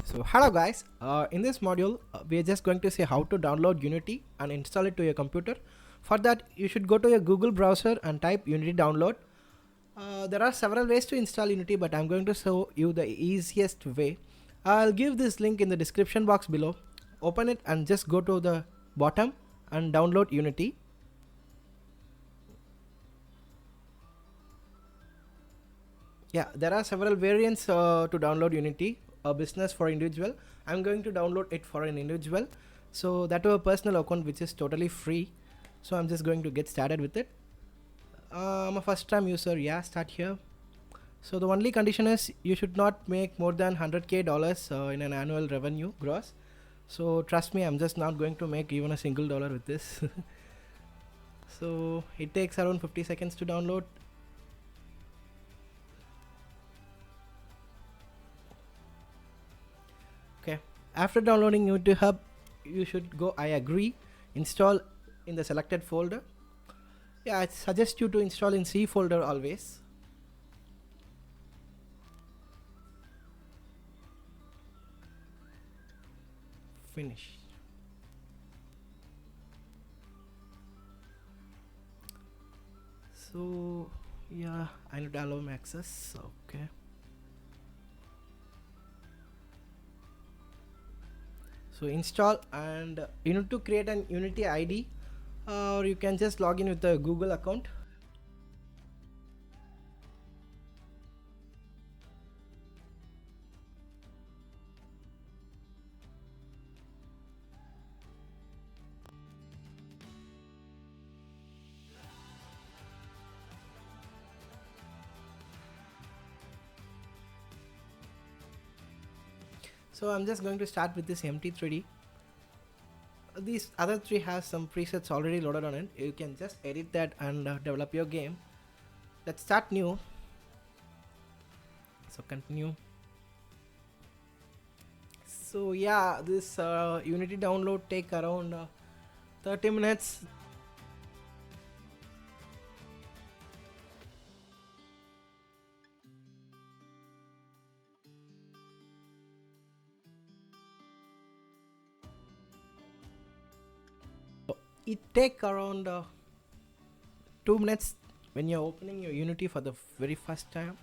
So hello guys, in this module we are just going to see how to download Unity and install it to your computer. For that you should go to your Google browser and type Unity download. There are several ways to install Unity, but I'm going to show you the easiest way. I'll give this link in the description box below. Open it and just go to the bottom and download Unity. Yeah, there are several variants to download Unity. A business for individual. I'm going to download it for an individual, so that to a personal account which is totally free. So I'm just going to get started with it. I'm a first time user. Yeah, start here. So the only condition is you should not make more than $100K in an annual revenue gross. So trust me, I'm just not going to make even a single dollar with this. So it takes around 50 seconds to download. Okay, after downloading Unity Hub, you should go I agree, install in the selected folder. Yeah, I suggest you to install in C folder always. Finish. So yeah, I need to allow me access. Okay. So install, and you need to create an Unity ID, or you can just log in with the Google account. So I'm just going to start with this empty 3D. These other three has some presets already loaded on it. You can just edit that and develop your game. Let's start new. So continue. So yeah, this Unity download take around 30 minutes. It take around 2 minutes when you're opening your Unity for the very first time.